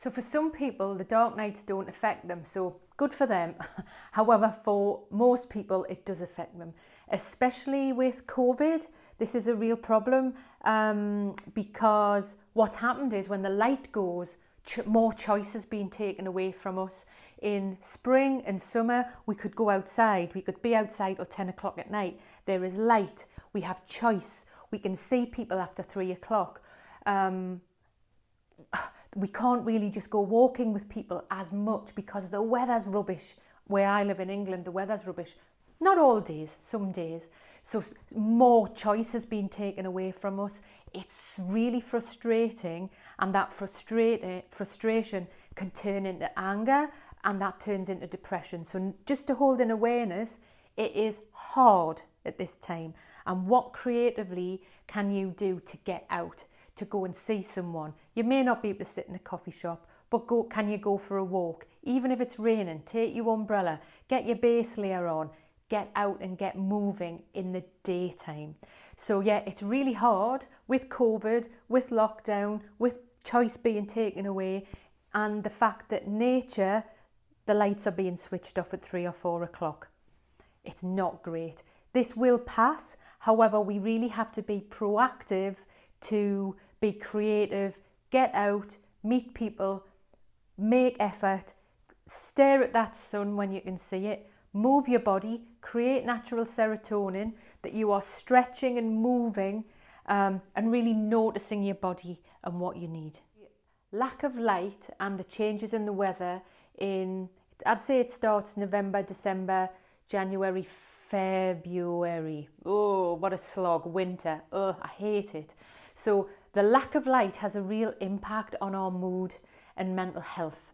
So for some people, the dark nights don't affect them, so good for them. However, for most people, it does affect them, especially with COVID. This is a real problem because what's happened is when the light goes, more choices being taken away from us. In spring and summer, we could go outside. We could be outside till 10 o'clock at night. There is light. We have choice. We can see people after 3 o'clock. We can't really just go walking with people as much because the weather's rubbish. Where I live in England, the weather's rubbish. Not all days, some days. So more choices being taken away from us. It's really frustrating, and that frustration can turn into anger, and that turns into depression. So just to hold an awareness, it is hard at this time. And what creatively can you do to get out, to go and see someone? You may not be able to sit in a coffee shop, but can you go for a walk? Even if it's raining, take your umbrella, get your base layer on, get out and get moving in the daytime. So yeah, it's really hard with COVID, with lockdown, with choice being taken away, and the fact that nature, the lights are being switched off at 3 or 4 o'clock. It's not great. This will pass. However, we really have to be proactive, to be creative, get out, meet people, make effort, stare at that sun when you can see it, move your body, create natural serotonin, that you are stretching and moving and really noticing your body and what you need. Lack of light and the changes in the weather I'd say it starts November, December, January, February. Oh, what a slog, winter. Oh, I hate it. So the lack of light has a real impact on our mood and mental health.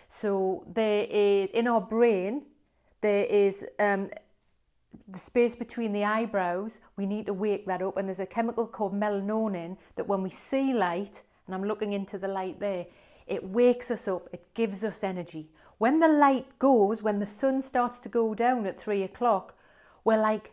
So there is, in our brain, there is the space between the eyebrows. We need to wake that up, and there's a chemical called melatonin that when we see light, and I'm looking into the light there, it wakes us up, it gives us energy. When the light goes, when the sun starts to go down at 3 o'clock, we're like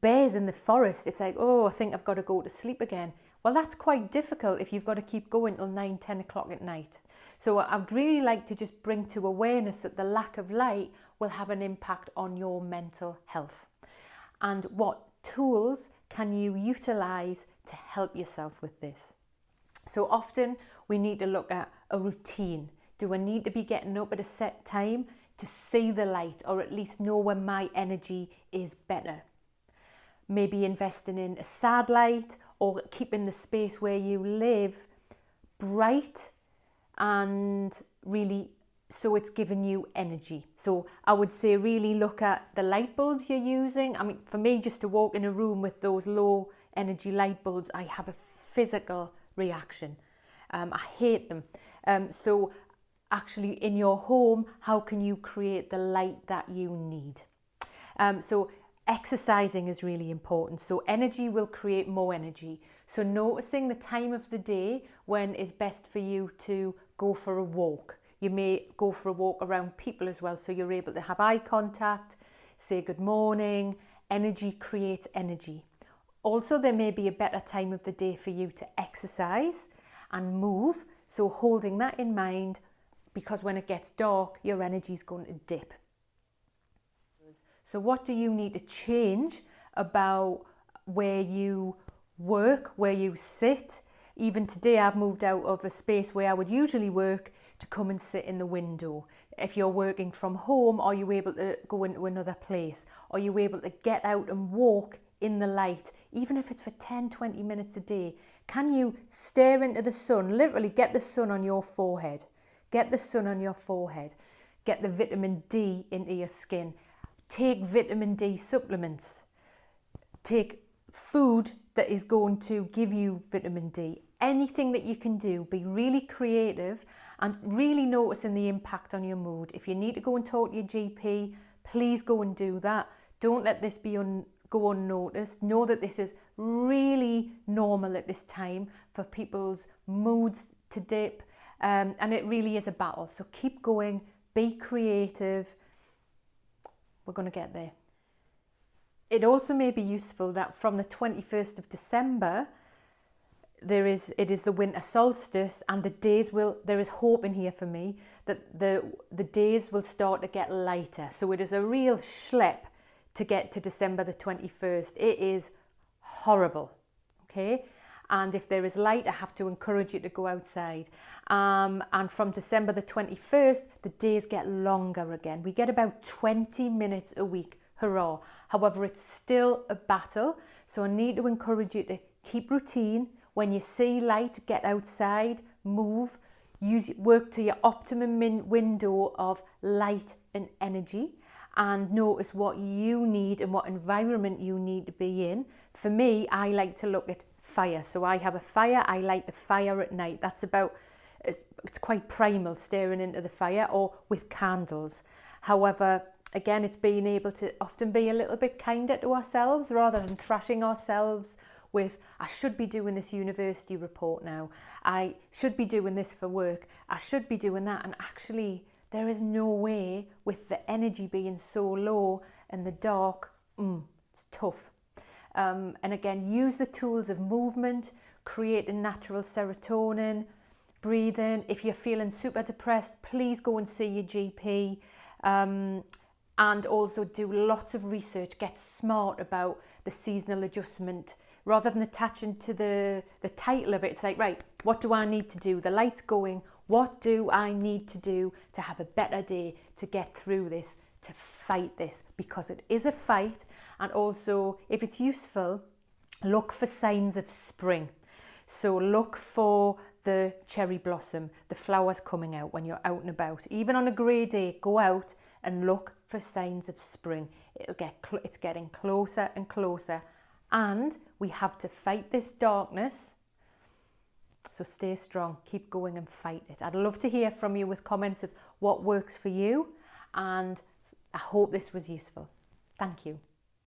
bears in the forest. It's like, oh, I think I've got to go to sleep again. Well, that's quite difficult if you've got to keep going till 9, 10 o'clock at night. So I'd really like to just bring to awareness that the lack of light will have an impact on your mental health. And what tools can you utilize to help yourself with this? So often we need to look at a routine. Do I need to be getting up at a set time to see the light, or at least know when my energy is better? Maybe investing in a sad light, or keeping the space where you live bright and really so it's giving you energy. So I would say really look at the light bulbs you're using. I mean, for me, just to walk in a room with those low energy light bulbs, I have a physical reaction. I hate them. So actually in your home, how can you create the light that you need? So exercising is really important. So energy will create more energy. So noticing the time of the day when is best for you to go for a walk. You may go for a walk around people as well, so you're able to have eye contact, say good morning. Energy creates energy. Also, there may be a better time of the day for you to exercise and move. So holding that in mind, because when it gets dark, your energy is going to dip. So what do you need to change about where you work, where you sit? Even today, I've moved out of a space where I would usually work to come and sit in the window. If you're working from home, are you able to go into another place? Are you able to get out and walk in the light, even if it's for 10, 20 minutes a day? Can you stare into the sun, literally get the sun on your forehead? Get the sun on your forehead. Get the vitamin D into your skin. Take vitamin D supplements. Take food that is going to give you vitamin D. Anything that you can do, be really creative and really noticing the impact on your mood. If you need to go and talk to your GP, please go and do that. Don't let this go unnoticed. Know that this is really normal at this time for people's moods to dip, and it really is a battle. So keep going, be creative. We're going to get there. It also may be useful that from the 21st of December, it is the winter solstice, and there is hope in here for me that the days will start to get lighter. So it is a real schlep to get to December the 21st. It is horrible, okay? And if there is light, I have to encourage you to go outside. And from December the 21st, the days get longer again. We get about 20 minutes a week. Hurrah. However, it's still a battle. So I need to encourage you to keep routine. When you see light, get outside, move, work to your optimum window of light and energy, and notice what you need and what environment you need to be in. For me, I like to look at fire. So I have a fire. I light the fire at night. It's quite primal, staring into the fire, or with candles. However, again, it's being able to often be a little bit kinder to ourselves rather than thrashing ourselves with, I should be doing this university report now. I should be doing this for work. I should be doing that. And actually, there is no way, with the energy being so low and the dark, it's tough. And again, use the tools of movement, create a natural serotonin, breathing. If you're feeling super depressed, please go and see your GP. And also do lots of research, get smart about the seasonal adjustment. Rather than attaching to the title of it, it's like, right, what do I need to do? The light's going, what do I need to do to have a better day, to get through this, to fight this? Because it is a fight. And also, if it's useful, look for signs of spring. So look for the cherry blossom, the flowers coming out when you're out and about. Even on a grey day, go out and look for signs of spring. It's getting closer and closer. And we have to fight this darkness. So stay strong, keep going and fight it. I'd love to hear from you with comments of what works for you. And I hope this was useful. Thank you.